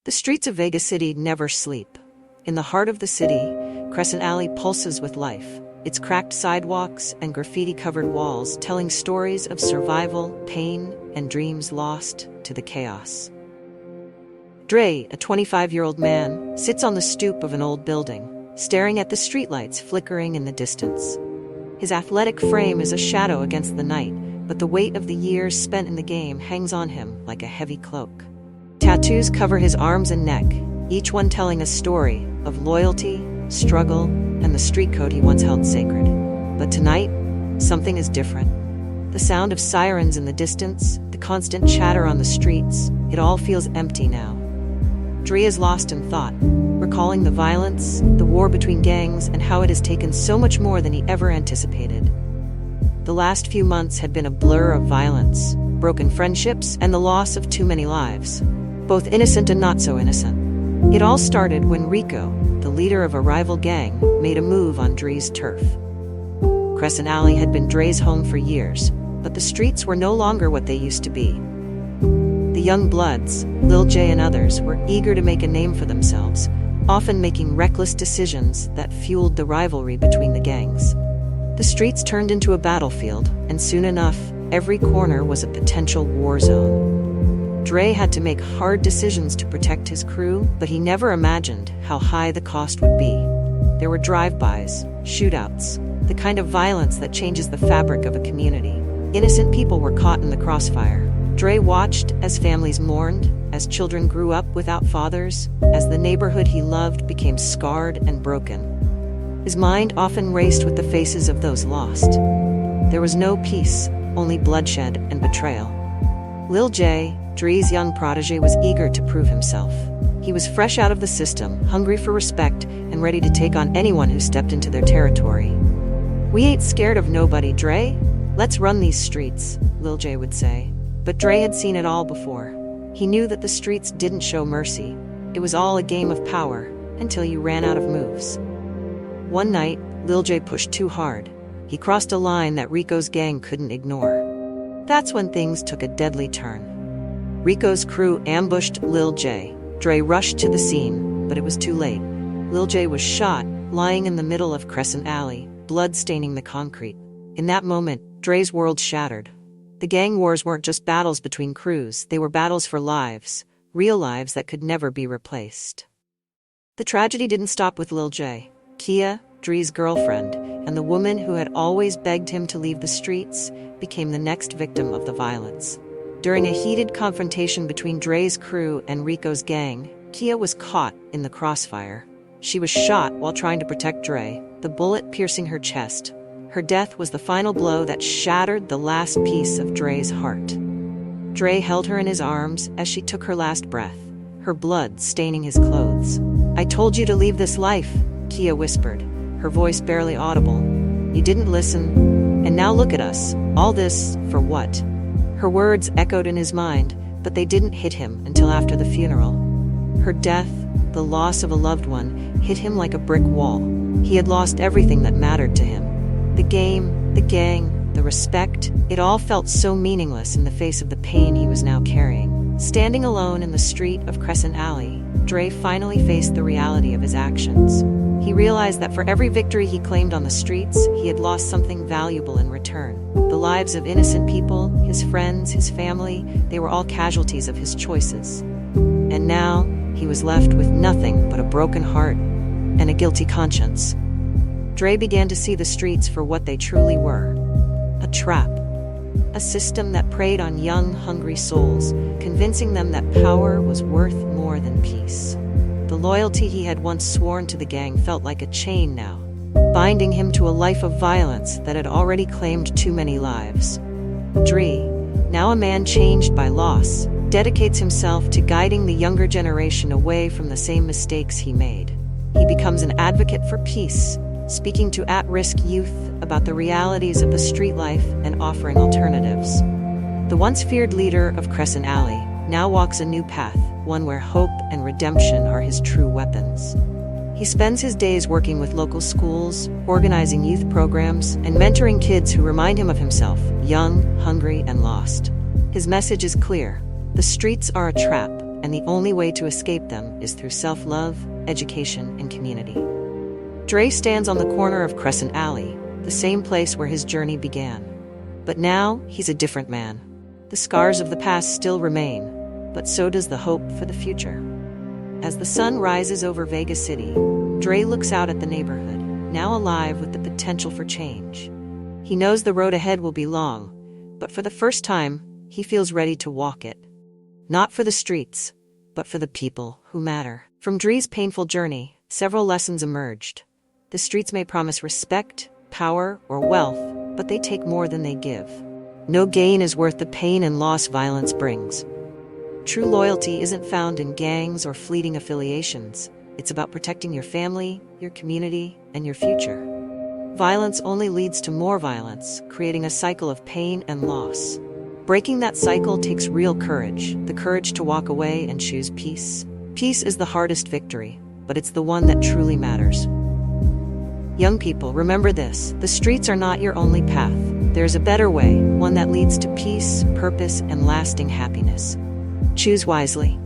The streets of Vega City never sleep. In the heart of the city, Crescent Alley pulses with life, its cracked sidewalks and graffiti-covered walls telling stories of survival, pain, and dreams lost to the chaos. Dre, a 25-year-old man, sits on the stoop of an old building, staring at the streetlights flickering in the distance. His athletic frame is a shadow against the night, but the weight of the years spent in the game hangs on him like a heavy cloak. Tattoos cover his arms and neck, each one telling a story of loyalty, struggle, and the street code he once held sacred. But tonight, something is different. The sound of sirens in the distance, the constant chatter on the streets, it all feels empty now. Dre is lost in thought, recalling the violence, the war between gangs, and how it has taken so much more than he ever anticipated. The last few months had been a blur of violence, broken friendships, and the loss of too many lives, both innocent and not so innocent. It all started when Rico, the leader of a rival gang, made a move on Dre's turf. Crescent Alley had been Dre's home for years, but the streets were no longer what they used to be. The young bloods, Lil J and others, were eager to make a name for themselves, often making reckless decisions that fueled the rivalry between the gangs. The streets turned into a battlefield, and soon enough, every corner was a potential war zone. Dre had to make hard decisions to protect his crew, but he never imagined how high the cost would be. There were drive-bys, shootouts, the kind of violence that changes the fabric of a community. Innocent people were caught in the crossfire. Dre watched as families mourned, as children grew up without fathers, as the neighborhood he loved became scarred and broken. His mind often raced with the faces of those lost. There was no peace, only bloodshed and betrayal. Lil J, Dre's young protege, was eager to prove himself. He was fresh out of the system, hungry for respect, and ready to take on anyone who stepped into their territory. "We ain't scared of nobody, Dre. Let's run these streets," Lil J would say. But Dre had seen it all before. He knew that the streets didn't show mercy. It was all a game of power, until you ran out of moves. One night, Lil J pushed too hard. He crossed a line that Rico's gang couldn't ignore. That's when things took a deadly turn. Rico's crew ambushed Lil J. Dre rushed to the scene, but it was too late. Lil J was shot, lying in the middle of Crescent Alley, blood staining the concrete. In that moment, Dre's world shattered. The gang wars weren't just battles between crews, they were battles for lives, real lives that could never be replaced. The tragedy didn't stop with Lil J. Kia, Dre's girlfriend, and the woman who had always begged him to leave the streets, became the next victim of the violence. During a heated confrontation between Dre's crew and Rico's gang, Kia was caught in the crossfire. She was shot while trying to protect Dre, the bullet piercing her chest. Her death was the final blow that shattered the last piece of Dre's heart. Dre held her in his arms as she took her last breath, her blood staining his clothes. "I told you to leave this life," Kia whispered, her voice barely audible. "You didn't listen, and now look at us. All this, for what?" Her words echoed in his mind, but they didn't hit him until after the funeral. Her death, the loss of a loved one, hit him like a brick wall. He had lost everything that mattered to him. The game, the gang, the respect, it all felt so meaningless in the face of the pain he was now carrying. Standing alone in the street of Crescent Alley, Dre finally faced the reality of his actions. He realized that for every victory he claimed on the streets, he had lost something valuable in return. The lives of innocent people, his friends, his family, they were all casualties of his choices. And now, he was left with nothing but a broken heart and a guilty conscience. Dre began to see the streets for what they truly were: a trap. A system that preyed on young, hungry souls, convincing them that power was worth more than peace. The loyalty he had once sworn to the gang felt like a chain now, binding him to a life of violence that had already claimed too many lives. Dre, now a man changed by loss, dedicates himself to guiding the younger generation away from the same mistakes he made. He becomes an advocate for peace, speaking to at-risk youth about the realities of the street life and offering alternatives. The once feared leader of Crescent Alley now walks a new path, one where hope and redemption are his true weapons. He spends his days working with local schools, organizing youth programs, and mentoring kids who remind him of himself, young, hungry, and lost. His message is clear: the streets are a trap, and the only way to escape them is through self-love, education, and community. Dre stands on the corner of Crescent Alley, the same place where his journey began. But now, he's a different man. The scars of the past still remain, but so does the hope for the future. As the sun rises over Vega City, Dre looks out at the neighborhood, now alive with the potential for change. He knows the road ahead will be long, but for the first time, he feels ready to walk it. Not for the streets, but for the people who matter. From Dre's painful journey, several lessons emerged. The streets may promise respect, power, or wealth, but they take more than they give. No gain is worth the pain and loss violence brings. True loyalty isn't found in gangs or fleeting affiliations. It's about protecting your family, your community, and your future. Violence only leads to more violence, creating a cycle of pain and loss. Breaking that cycle takes real courage, the courage to walk away and choose peace. Peace is the hardest victory, but it's the one that truly matters. Young people, remember this: the streets are not your only path. There's a better way, one that leads to peace, purpose, and lasting happiness. Choose wisely.